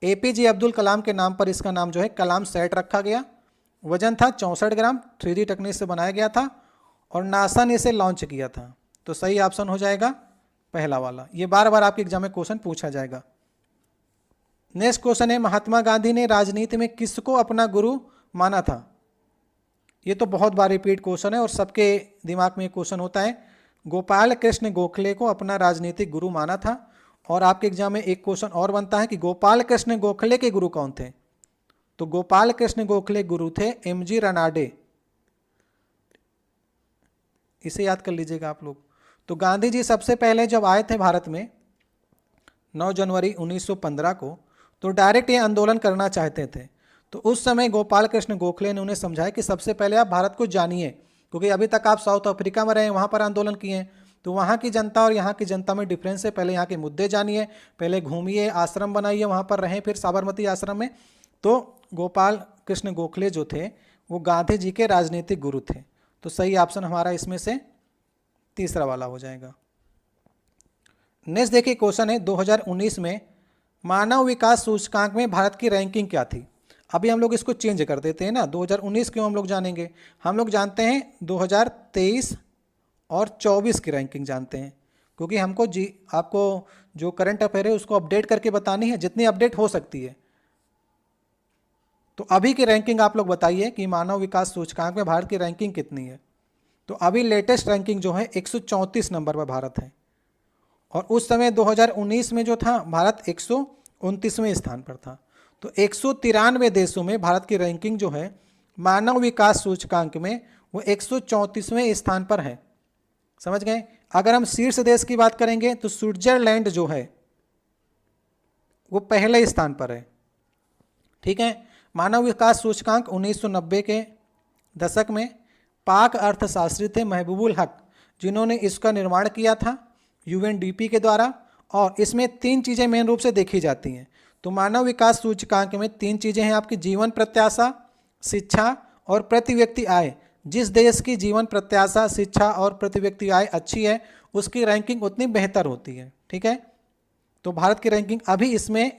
APJ अब्दुल कलाम के नाम पर इसका नाम जो है कलाम सेट रखा गया। वजन था 64 ग्राम, 3D टेक्निक से बनाया गया था और नासा ने इसे लॉन्च किया था। तो सही ऑप्शन हो जाएगा पहला वाला, ये बार बार आपके एग्जाम में क्वेश्चन पूछा जाएगा। नेक्स्ट क्वेश्चन है, महात्मा गांधी ने राजनीति में किसको अपना गुरु माना था? ये तो बहुत बार रिपीट क्वेश्चन है और सबके दिमाग में क्वेश्चन होता है। गोपाल कृष्ण गोखले को अपना राजनीतिक गुरु माना था। और आपके एग्जाम में एक क्वेश्चन और बनता है कि गोपाल कृष्ण गोखले के गुरु कौन थे? तो गोपाल कृष्ण गोखले गुरु थे MG रनाडे, इसे याद कर लीजिएगा आप लोग। तो गांधी जी सबसे पहले जब आए थे भारत में 9 जनवरी 1915 को, तो डायरेक्ट ये आंदोलन करना चाहते थे। तो उस समय गोपाल कृष्ण गोखले ने उन्हें समझाया कि सबसे पहले आप भारत को जानिए, क्योंकि अभी तक आप साउथ अफ्रीका में रहे, वहाँ पर आंदोलन किए हैं, तो वहाँ की जनता और यहाँ की जनता में डिफरेंस है। पहले यहाँ के मुद्दे जानिए, पहले घूमिए, आश्रम बनाइए, वहाँ पर रहें, फिर साबरमती आश्रम में। तो गोपाल कृष्ण गोखले जो थे वो गांधी जी के राजनीतिक गुरु थे। तो सही ऑप्शन हमारा इसमें से तीसरा वाला हो जाएगा। नेक्स्ट देखिए क्वेश्चन है, 2019 में मानव विकास सूचकांक में भारत की रैंकिंग क्या थी? अभी हम लोग इसको चेंज कर देते हैं ना, 2019 क्यों हम लोग जानेंगे, हम लोग जानते हैं 2023 और 24 की रैंकिंग जानते हैं, क्योंकि हमको आपको जो करंट अफेयर है उसको अपडेट करके बतानी है, जितनी अपडेट हो सकती है। तो अभी की रैंकिंग आप लोग बताइए कि मानव विकास सूचकांक में भारत की रैंकिंग कितनी है। तो अभी लेटेस्ट रैंकिंग जो है 134 नंबर पर भारत है, और उस समय 2019 में जो था भारत 129वें स्थान पर था। तो 193 देशों में भारत की रैंकिंग जो है मानव विकास सूचकांक में वो 134वें स्थान पर है। समझ गए? अगर हम शीर्ष देश की बात करेंगे तो स्विट्जरलैंड जो है वो पहले स्थान पर है, ठीक है। मानव विकास सूचकांक 1990 के दशक में पाक अर्थशास्त्री थे महबूबुल हक, जिन्होंने इसका निर्माण किया था UNDP के द्वारा। और इसमें 3 चीज़ें मेन रूप से देखी जाती हैं। तो मानव विकास सूचकांक में 3 चीज़ें हैं आपकी, जीवन प्रत्याशा, शिक्षा और प्रति व्यक्ति आय। जिस देश की जीवन प्रत्याशा, शिक्षा और प्रति व्यक्ति आय अच्छी है उसकी रैंकिंग उतनी बेहतर होती है, ठीक है। तो भारत की रैंकिंग अभी इसमें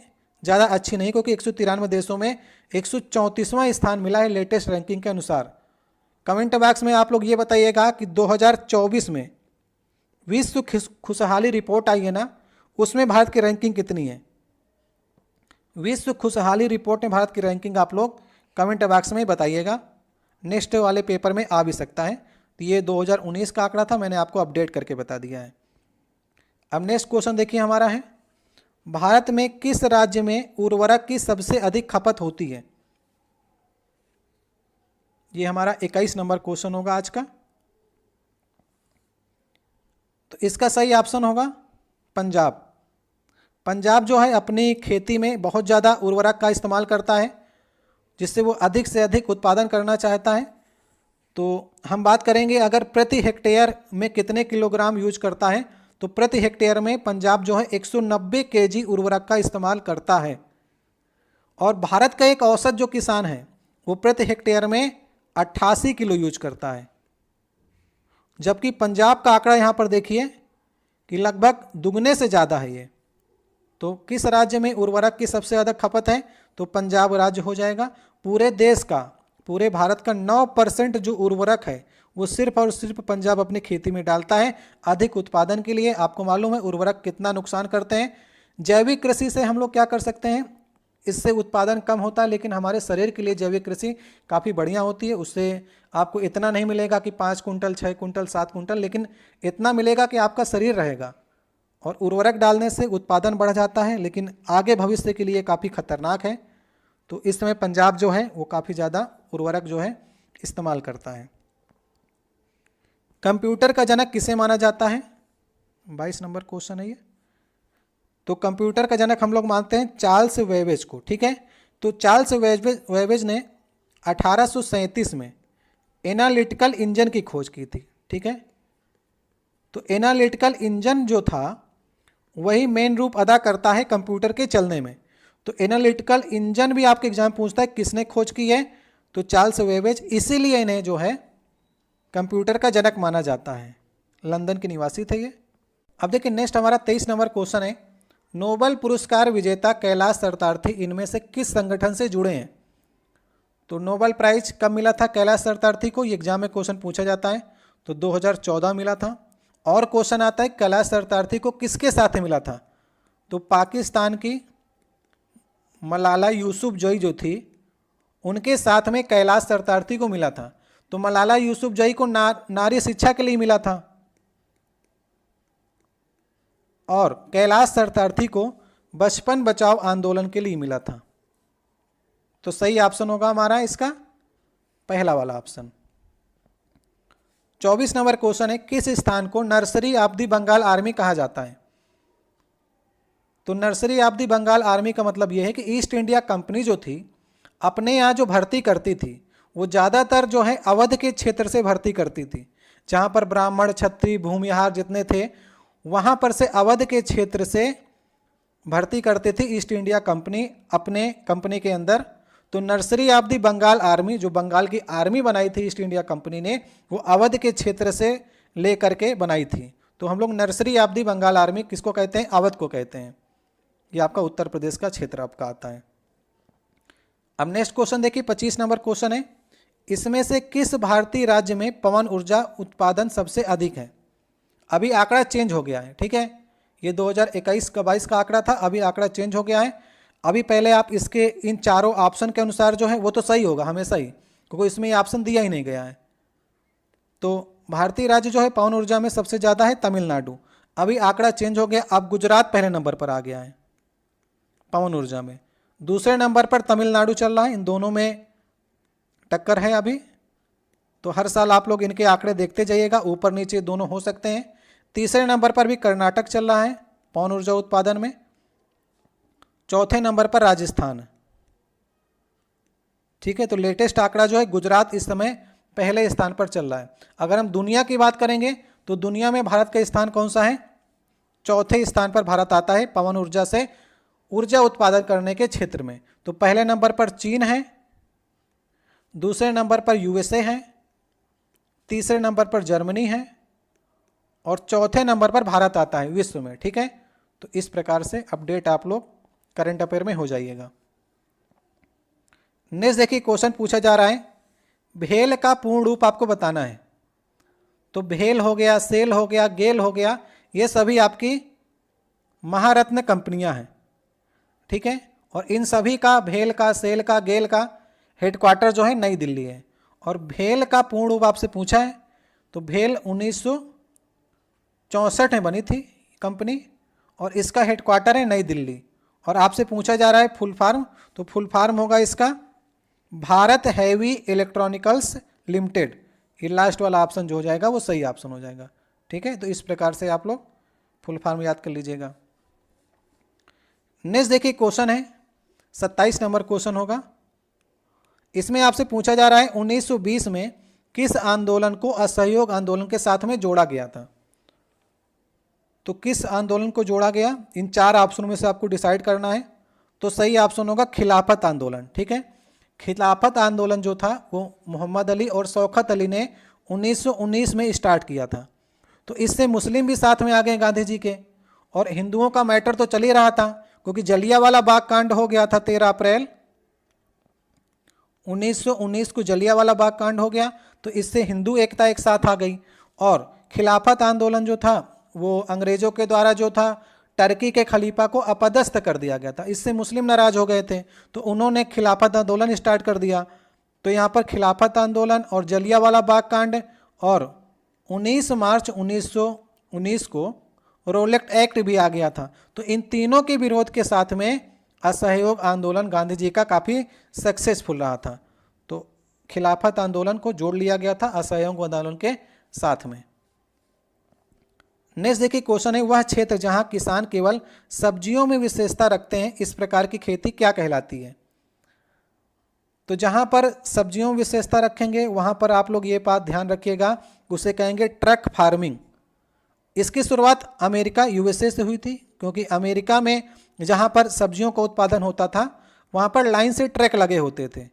ज़्यादा अच्छी नहीं, क्योंकि 193 देशों में 134वां स्थान मिला है लेटेस्ट रैंकिंग के अनुसार। कमेंट बॉक्स में आप लोग ये बताइएगा कि 2024 में विश्व खुशहाली रिपोर्ट आई है ना, उसमें भारत की रैंकिंग कितनी है? विश्व खुशहाली रिपोर्ट में भारत की रैंकिंग आप लोग कमेंट बॉक्स में बताइएगा। नेक्स्ट वाले पेपर में आ भी सकता है। तो ये 2019 का आंकड़ा था, मैंने आपको अपडेट करके बता दिया है। अब नेक्स्ट क्वेश्चन देखिए हमारा है, भारत में किस राज्य में उर्वरक की सबसे अधिक खपत होती है? ये हमारा 21 नंबर क्वेश्चन होगा आज का। तो इसका सही ऑप्शन होगा पंजाब। पंजाब जो है अपनी खेती में बहुत ज़्यादा उर्वरक का इस्तेमाल करता है, जिससे वो अधिक से अधिक उत्पादन करना चाहता है। तो हम बात करेंगे अगर प्रति हेक्टेयर में कितने किलोग्राम यूज करता है, तो प्रति हेक्टेयर में पंजाब जो है 190 केजी उर्वरक का इस्तेमाल करता है। और भारत का एक औसत जो किसान है वो प्रति हेक्टेयर में 88 किलो यूज करता है, जबकि पंजाब का आंकड़ा यहाँ पर देखिए कि लगभग दुगने से ज़्यादा है ये। तो किस राज्य में उर्वरक की सबसे ज़्यादा खपत है? तो पंजाब राज्य हो जाएगा। पूरे देश का, पूरे भारत का 9% जो उर्वरक है वो सिर्फ और सिर्फ पंजाब अपनी खेती में डालता है अधिक उत्पादन के लिए। आपको मालूम है उर्वरक कितना नुकसान करते हैं। जैविक कृषि से हम लोग क्या कर सकते हैं, इससे उत्पादन कम होता है, लेकिन हमारे शरीर के लिए जैविक कृषि काफ़ी बढ़िया होती है। उससे आपको इतना नहीं मिलेगा कि 5 कुंटल 6 कुंटल 7 कुंटल, लेकिन इतना मिलेगा कि आपका शरीर रहेगा। और उर्वरक डालने से उत्पादन बढ़ जाता है, लेकिन आगे भविष्य के लिए काफ़ी खतरनाक है। तो इस समय पंजाब जो है वो काफ़ी ज़्यादा उर्वरक जो है इस्तेमाल करता है। कंप्यूटर का जनक किसे माना जाता है? 22 नंबर क्वेश्चन है ये। तो कंप्यूटर का जनक हम लोग मानते हैं चार्ल्स वेबेज को, ठीक है। तो चार्ल्स वेबेज ने 1837 में एनालिटिकल इंजन की खोज की थी, ठीक है। तो एनालिटिकल इंजन जो था वही मेन रूप अदा करता है कंप्यूटर के चलने में। तो एनालिटिकल इंजन भी आपके एग्जाम पूछता है किसने खोज की है, तो चार्ल्स वेबेज। इसीलिए इन्हें जो है कंप्यूटर का जनक माना जाता है। लंदन के निवासी थे ये। अब देखिए नेक्स्ट हमारा 23 नंबर क्वेश्चन है, नोबेल पुरस्कार विजेता कैलाश सत्यार्थी इनमें से किस संगठन से जुड़े हैं? तो नोबेल प्राइज कब मिला था कैलाश सत्यार्थी को? ये एग्जाम में क्वेश्चन पूछा जाता है। तो 2014 मिला था। और क्वेश्चन आता है कैलाश सत्यार्थी को किसके साथ मिला था? तो पाकिस्तान की मलाला यूसुफजई जो थी उनके साथ में कैलाश सत्यार्थी को मिला था। तो मलाला यूसुफजई को नारी शिक्षा के लिए मिला था और कैलाश सत्यार्थी को बचपन बचाओ आंदोलन के लिए मिला था। तो सही ऑप्शन होगा हमारा इसका पहला वाला ऑप्शन। 24 नंबर क्वेश्चन है, किस स्थान को nursery of the Bengal army कहा जाता है? तो nursery of the Bengal army का मतलब यह है कि ईस्ट इंडिया कंपनी जो थी अपने यहाँ जो भर्ती करती थी वो ज़्यादातर जो है अवध के क्षेत्र से भर्ती करती थी। जहाँ पर ब्राह्मण क्षत्रिय भूमिहार जितने थे वहाँ पर से अवध के क्षेत्र से भर्ती करते थे ईस्ट इंडिया कंपनी अपने कंपनी के अंदर। तो nursery of the Bengal army, जो बंगाल की आर्मी बनाई थी ईस्ट इंडिया कंपनी ने, वो अवध के क्षेत्र से ले करके बनाई थी। तो हम लोग nursery of the Bengal army किसको कहते हैं? अवध को कहते हैं। ये आपका उत्तर प्रदेश का क्षेत्र आपका आता है। अब नेक्स्ट क्वेश्चन देखिए 25 नंबर क्वेश्चन है, इसमें से किस भारतीय राज्य में पवन ऊर्जा उत्पादन सबसे अधिक है? अभी आंकड़ा चेंज हो गया है, ठीक है। ये 2021 का 22 का आंकड़ा था, अभी आंकड़ा चेंज हो गया है। अभी पहले आप इसके इन चारों ऑप्शन के अनुसार जो है वो तो सही होगा हमेशा ही, क्योंकि इसमें ये ऑप्शन दिया ही नहीं गया है। तो भारतीय राज्य जो है पवन ऊर्जा में सबसे ज़्यादा है तमिलनाडु। अभी आंकड़ा चेंज हो गया, अब गुजरात पहले नंबर पर आ गया है पवन ऊर्जा में। दूसरे नंबर पर तमिलनाडु चल रहा है। इन दोनों में टक्कर है अभी। तो हर साल आप लोग इनके आंकड़े देखते जाइएगा, ऊपर नीचे दोनों हो सकते हैं। तीसरे नंबर पर भी कर्नाटक चल रहा है पवन ऊर्जा उत्पादन में। चौथे नंबर पर राजस्थान, ठीक है। तो लेटेस्ट आंकड़ा जो है गुजरात इस समय पहले स्थान पर चल रहा है। अगर हम दुनिया की बात करेंगे तो दुनिया में भारत का स्थान कौन सा है? चौथे स्थान पर भारत आता है पवन ऊर्जा से ऊर्जा उत्पादन करने के क्षेत्र में। तो पहले नंबर पर चीन है, दूसरे नंबर पर यूएसए है, तीसरे नंबर पर जर्मनी है और चौथे नंबर पर भारत आता है विश्व में, ठीक है। तो इस प्रकार से अपडेट आप लोग करंट अफेयर में हो जाइएगा। नेक्स्ट देखिए क्वेश्चन पूछा जा रहा है, भेल का पूर्ण रूप आपको बताना है। तो भेल हो गया, सेल हो गया, गेल हो गया, ये सभी आपकी महारत्न कंपनियां हैं, ठीक है। और इन सभी का भेल का, सेल का, गेल का हेडक्वार्टर जो है नई दिल्ली है। और भेल का पूर्ण रूप आपसे पूछा है, तो भेल 1964 में बनी थी कंपनी और इसका हेडक्वार्टर है नई दिल्ली। और आपसे पूछा जा रहा है फुल फार्म, तो फुल फार्म होगा इसका भारत हैवी इलेक्ट्रॉनिकल्स लिमिटेड। ये लास्ट वाला ऑप्शन जो हो जाएगा वो सही ऑप्शन हो जाएगा। ठीक है, तो इस प्रकार से आप लोग फुल फार्म याद कर लीजिएगा। नेक्स्ट देखिए क्वेश्चन है 27 नंबर क्वेश्चन होगा। इसमें आपसे पूछा जा रहा है 1920 में किस आंदोलन को असहयोग आंदोलन के साथ में जोड़ा गया था। तो किस आंदोलन को जोड़ा गया, इन 4 ऑप्शनों में से आपको डिसाइड करना है। तो सही ऑप्शन होगा खिलाफत आंदोलन। ठीक है, खिलाफत आंदोलन जो था वो मोहम्मद अली और शौकत अली ने 1919 में स्टार्ट किया था। तो इससे मुस्लिम भी साथ में आ गए गांधी जी के, और हिंदुओं का मैटर तो चल ही रहा था क्योंकि जलियांवाला बाग कांड हो गया था 13 अप्रैल 1919 को जलियांवाला बाग कांड हो गया। तो इससे हिंदू एकता एक साथ आ गई। और खिलाफत आंदोलन जो था वो अंग्रेजों के द्वारा जो था टर्की के खलीफा को अपदस्थ कर दिया गया था, इससे मुस्लिम नाराज हो गए थे, तो उन्होंने खिलाफत आंदोलन स्टार्ट कर दिया। तो यहाँ पर खिलाफत आंदोलन और जलियांवाला बाग कांड और 19 मार्च 1919 को रोलेक्ट एक्ट भी आ गया था। तो इन तीनों के विरोध के साथ में असहयोग आंदोलन गांधी जी का काफ़ी सक्सेसफुल रहा था। तो खिलाफत आंदोलन को जोड़ लिया गया था असहयोग आंदोलन के साथ में। नेक्स्ट देखिए क्वेश्चन है वह क्षेत्र जहां किसान केवल सब्जियों में विशेषता रखते हैं इस प्रकार की खेती क्या कहलाती है। तो जहां पर सब्जियों में विशेषता रखेंगे वहां पर आप लोग ये बात ध्यान रखिएगा, उसे कहेंगे ट्रक फार्मिंग। इसकी शुरुआत अमेरिका यूएसए से हुई थी, क्योंकि अमेरिका में जहां पर सब्जियों का उत्पादन होता था वहां पर लाइन से ट्रक लगे होते थे।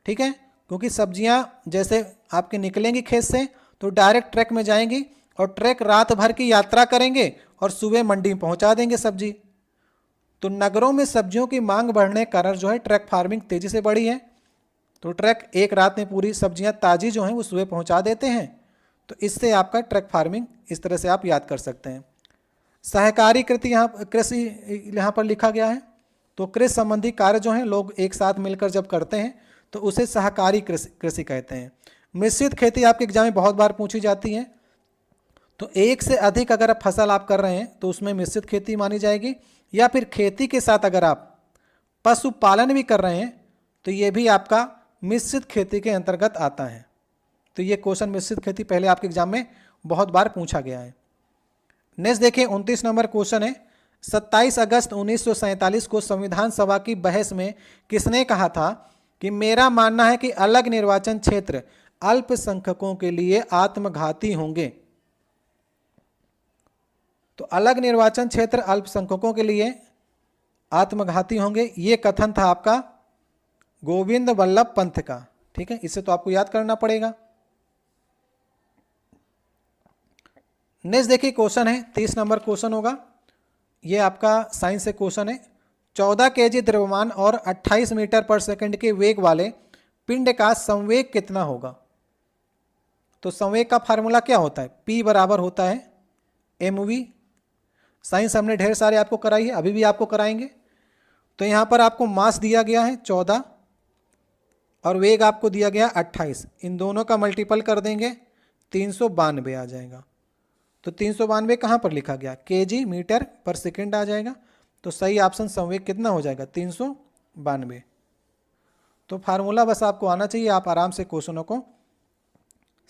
ठीक है, क्योंकि सब्जियां जैसे आपके निकलेंगी खेत से तो डायरेक्ट ट्रक में जाएंगी और ट्रक रात भर की यात्रा करेंगे और सुबह मंडी में पहुंचा देंगे सब्जी। तो नगरों में सब्जियों की मांग बढ़ने के कारण जो है ट्रक फार्मिंग तेजी से बढ़ी है। तो ट्रक एक रात में पूरी सब्जियां ताज़ी जो हैं वो सुबह पहुंचा देते हैं। तो इससे आपका ट्रक फार्मिंग इस तरह से आप याद कर सकते हैं। सहकारी कृषि यहाँ पर लिखा गया है। तो कृषि संबंधी कार्य जो हैं लोग एक साथ मिलकर जब करते हैं तो उसे सहकारी कृषि कहते हैं। मिश्रित खेती आपके एग्जाम में बहुत बार पूछी जाती है। तो एक से अधिक अगर आप फसल आप कर रहे हैं तो उसमें मिश्रित खेती मानी जाएगी, या फिर खेती के साथ अगर आप पशुपालन भी कर रहे हैं तो ये भी आपका मिश्रित खेती के अंतर्गत आता है। तो ये क्वेश्चन मिश्रित खेती पहले आपके एग्जाम में बहुत बार पूछा गया है। नेक्स्ट देखिए 29 नंबर क्वेश्चन है 27 अगस्त 1947 को संविधान सभा की बहस में किसने कहा था कि मेरा मानना है कि अलग निर्वाचन क्षेत्र अल्पसंख्यकों के लिए आत्मघाती होंगे। तो अलग निर्वाचन क्षेत्र अल्पसंख्यकों के लिए आत्मघाती होंगे, ये कथन था आपका गोविंद वल्लभ पंत का। ठीक है, इसे तो आपको याद करना पड़ेगा। नेक्स्ट देखिए क्वेश्चन है 30 नंबर क्वेश्चन होगा, ये आपका साइंस से क्वेश्चन है। 14 kg द्रव्यमान और 28 मीटर पर सेकंड के वेग वाले पिंड का संवेग कितना होगा। तो संवेग का फार्मूला क्या होता है, P बराबर होता है mv। साइंस हमने ढेर सारे आपको कराई है, अभी भी आपको कराएंगे। तो यहाँ पर आपको मास दिया गया है 14 और वेग आपको दिया गया 28, इन दोनों का मल्टीपल कर देंगे 392 आ जाएगा। तो 392 कहाँ पर लिखा गया, kg मीटर पर सेकंड आ जाएगा। तो सही ऑप्शन संवेग कितना हो जाएगा 392। तो फार्मूला बस आपको आना चाहिए, आप आराम से क्वेश्चनों को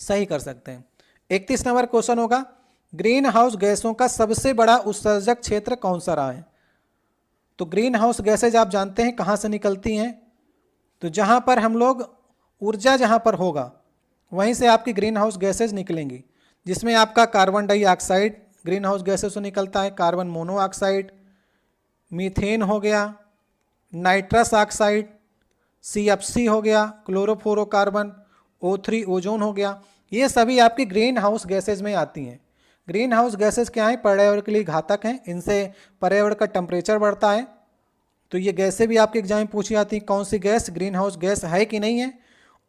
सही कर सकते हैं। 31 नंबर क्वेश्चन होगा ग्रीन हाउस गैसों का सबसे बड़ा उत्सर्जक क्षेत्र कौन सा रहा है। तो ग्रीन हाउस गैसेज आप जानते हैं कहाँ से निकलती हैं, तो जहाँ पर हम लोग ऊर्जा जहाँ पर होगा वहीं से आपकी ग्रीन हाउस गैसेज निकलेंगी, जिसमें आपका carbon dioxide green house gases से निकलता है, कार्बन मोनोऑक्साइड, मीथेन हो गया, नाइट्रस ऑक्साइड, CFC हो गया, क्लोरोफ्लोरोकार्बन, O3 ओजोन हो गया। ये सभी आपकी ग्रीन हाउस गैसेज में आती हैं। ग्रीन हाउस गैसेज क्या है, पर्यावरण के लिए घातक हैं, इनसे पर्यावरण का टेम्परेचर बढ़ता है। तो ये गैसें भी आपके एग्जाम में पूछी जाती हैं, कौन सी गैस ग्रीन हाउस गैस है कि नहीं है।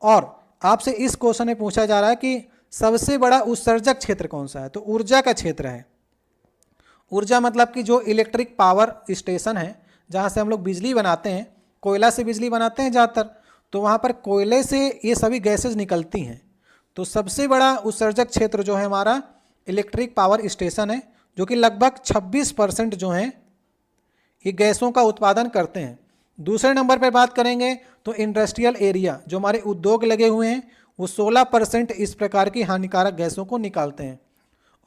और आपसे इस क्वेश्चन में पूछा जा रहा है कि सबसे बड़ा उत्सर्जक क्षेत्र कौन सा है, तो ऊर्जा का क्षेत्र है। ऊर्जा मतलब कि जो इलेक्ट्रिक पावर स्टेशन है जहाँ से हम लोग बिजली बनाते हैं, कोयला से बिजली बनाते हैं ज़्यादातर, तो वहाँ पर कोयले से ये सभी गैसेज निकलती हैं। तो सबसे बड़ा उत्सर्जक क्षेत्र जो है हमारा इलेक्ट्रिक पावर स्टेशन है, जो कि लगभग 26% जो हैं ये गैसों का उत्पादन करते हैं। दूसरे नंबर पर बात करेंगे तो इंडस्ट्रियल एरिया, जो हमारे उद्योग लगे हुए हैं, वो 16% इस प्रकार की हानिकारक गैसों को निकालते हैं।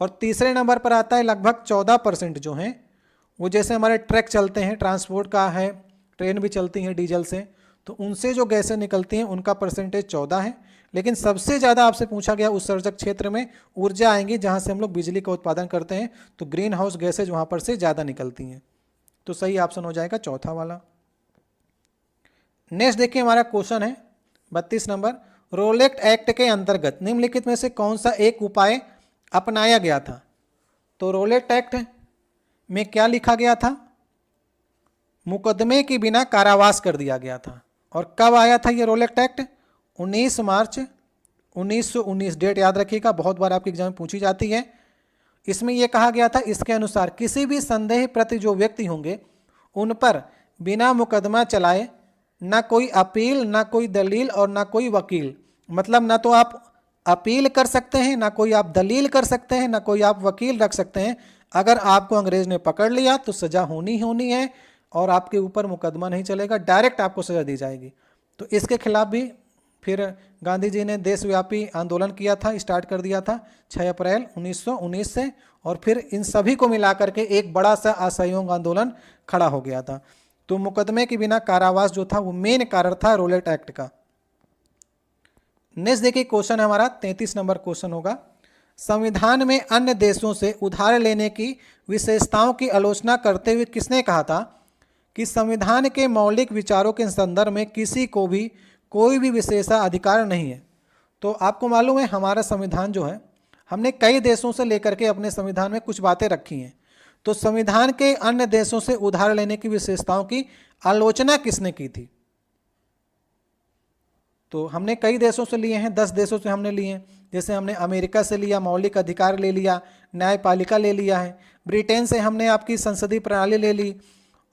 और तीसरे नंबर पर आता है लगभग 14% जो हैं वो, जैसे हमारे ट्रक चलते हैं, ट्रांसपोर्ट का है, ट्रेन भी चलती हैं डीजल से, तो उनसे जो गैसें निकलती हैं उनका परसेंटेज 14 है। लेकिन सबसे ज़्यादा आपसे पूछा गया उत्सर्जक क्षेत्र में ऊर्जा आएंगी, जहाँ से हम लोग बिजली का उत्पादन करते हैं, तो ग्रीन हाउस गैसेज वहाँ पर से ज़्यादा निकलती हैं। तो सही ऑप्शन हो जाएगा चौथा वाला। नेक्स्ट देखिए हमारा क्वेश्चन है 32 नंबर, रोलेट एक्ट के अंतर्गत निम्नलिखित में से कौन सा एक उपाय अपनाया गया था? तो रोलेट एक्ट में क्या लिखा गया था? मुकदमे के बिना कारावास कर दिया गया था। और कब आया था ये रोलेट एक्ट? 19 मार्च 1919। डेट याद रखिएगा, बहुत बार आपके एग्जाम में पूछी जाती है। इसमें यह कहा गया था, इसके अनुसार किसी भी संदेह प्रति जो व्यक्ति होंगे उन पर बिना मुकदमा चलाए ना कोई अपील, ना कोई दलील और ना कोई वकील, मतलब ना तो आप अपील कर सकते हैं, ना कोई आप दलील कर सकते हैं, ना कोई आप वकील रख सकते हैं। अगर आपको अंग्रेज ने पकड़ लिया तो सज़ा होनी है और आपके ऊपर मुकदमा नहीं चलेगा, डायरेक्ट आपको सज़ा दी जाएगी। तो इसके खिलाफ भी फिर गांधी जी ने देशव्यापी आंदोलन किया था, स्टार्ट कर दिया था 6 अप्रैल 1919 से, और फिर इन सभी को मिलाकर के एक बड़ा सा असहयोग आंदोलन खड़ा हो गया था। तो मुकदमे के बिना कारावास जो था वो मेन कारण था रोलेट एक्ट का। नेक्स्ट देखिए क्वेश्चन हमारा 33 नंबर क्वेश्चन होगा, संविधान में अन्य देशों से उधार लेने की विशेषताओं की आलोचना करते हुए किसने कहा था कि संविधान के मौलिक विचारों के संदर्भ में किसी को भी कोई भी विशेषाधिकार नहीं है? तो आपको मालूम है हमारा संविधान जो है, हमने कई देशों से लेकर के अपने संविधान में कुछ बातें रखी हैं। तो संविधान के अन्य देशों से उधार लेने की विशेषताओं की आलोचना किसने की थी? तो हमने कई देशों से लिए हैं, 10 देशों से हमने लिए हैं। जैसे हमने अमेरिका से लिया, मौलिक अधिकार ले लिया, न्यायपालिका ले लिया है। ब्रिटेन से हमने आपकी संसदीय प्रणाली ले ली,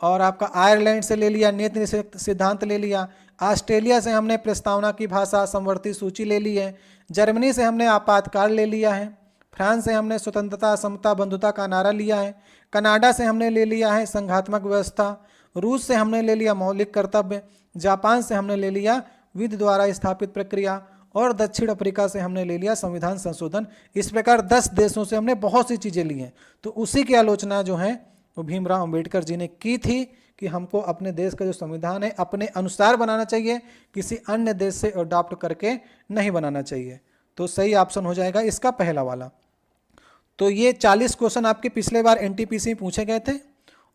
और आपका आयरलैंड से ले लिया नीति सिद्धांत ले लिया। ऑस्ट्रेलिया से हमने प्रस्तावना की भाषा समवर्ती सूची ले ली है। जर्मनी से हमने आपातकाल ले लिया है। फ्रांस से हमने स्वतंत्रता, समता, बंधुता का नारा लिया है। कनाडा से हमने ले लिया है संघात्मक व्यवस्था। रूस से हमने ले लिया मौलिक कर्तव्य। जापान से हमने ले लिया विधि द्वारा स्थापित प्रक्रिया, और दक्षिण अफ्रीका से हमने ले लिया संविधान संशोधन। इस प्रकार 10 देशों से हमने बहुत सी चीज़ें ली हैं। तो उसी की आलोचना जो है वो भीमराव अंबेडकर जी ने की थी कि हमको अपने देश का जो संविधान है अपने अनुसार बनाना चाहिए, किसी अन्य देश से अडॉप्ट करके नहीं बनाना चाहिए। तो सही ऑप्शन हो जाएगा इसका पहला वाला। तो ये 40 क्वेश्चन आपके पिछले बार एनटीपीसी में पूछे गए थे,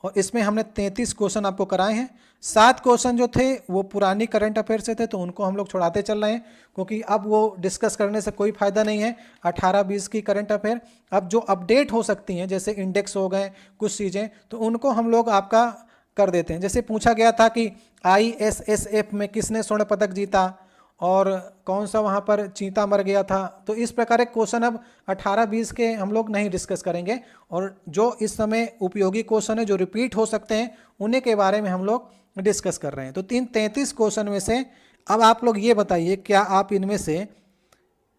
और इसमें हमने 33 क्वेश्चन आपको कराए हैं। 7 क्वेश्चन जो थे वो पुरानी करंट अफेयर से थे, तो उनको हम लोग छोड़ाते चल रहे हैं, क्योंकि अब वो डिस्कस करने से कोई फ़ायदा नहीं है। 18-20 की करंट अफेयर अब जो अपडेट हो सकती हैं, जैसे इंडेक्स हो गए कुछ चीज़ें, तो उनको हम लोग आपका कर देते हैं। जैसे पूछा गया था कि ISSF में किसने स्वर्ण पदक जीता और कौन सा वहाँ पर चीता मर गया था। तो इस प्रकार के क्वेश्चन अब 18-20 के हम लोग नहीं डिस्कस करेंगे, और जो इस समय उपयोगी क्वेश्चन है जो रिपीट हो सकते हैं उन्हीं के बारे में हम लोग डिस्कस कर रहे हैं। तो 33 क्वेश्चन में से अब आप लोग ये बताइए, क्या आप इनमें से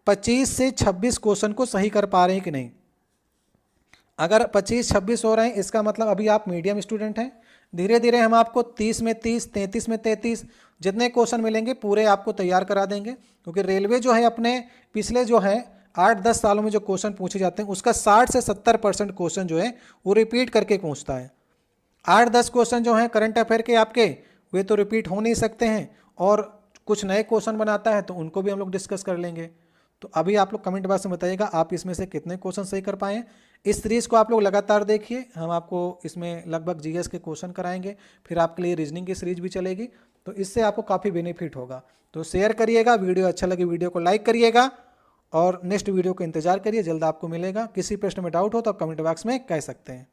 25 से 26 क्वेश्चन को सही कर पा रहे हैं कि नहीं? अगर 25-26 हो रहे हैं, इसका मतलब अभी आप मीडियम स्टूडेंट हैं। धीरे धीरे हम आपको 30 में 30, 33 में 33 जितने क्वेश्चन मिलेंगे पूरे आपको तैयार करा देंगे, क्योंकि रेलवे जो है अपने पिछले जो है 8-10 सालों में जो क्वेश्चन पूछे जाते हैं उसका 60 से 70% क्वेश्चन जो है वो रिपीट करके पूछता है। 8-10 क्वेश्चन जो हैं करंट अफेयर के आपके, वे तो रिपीट हो नहीं सकते हैं, और कुछ नए क्वेश्चन बनाता है तो उनको भी हम लोग डिस्कस कर लेंगे। तो अभी आप लोग कमेंट बॉक्स में बताइएगा आप इसमें से कितने क्वेश्चन सही कर पाए हैं। इस सीरीज़ को आप लोग लगातार देखिए, हम आपको इसमें लगभग जीएस के क्वेश्चन कराएंगे, फिर आपके लिए रीजनिंग की सीरीज भी चलेगी, तो इससे आपको काफ़ी बेनिफिट होगा। तो शेयर करिएगा, वीडियो अच्छा लगे वीडियो को लाइक करिएगा, और नेक्स्ट वीडियो का इंतजार करिए, जल्द आपको मिलेगा। किसी प्रश्न में डाउट हो तो आप कमेंट बॉक्स में कह सकते हैं।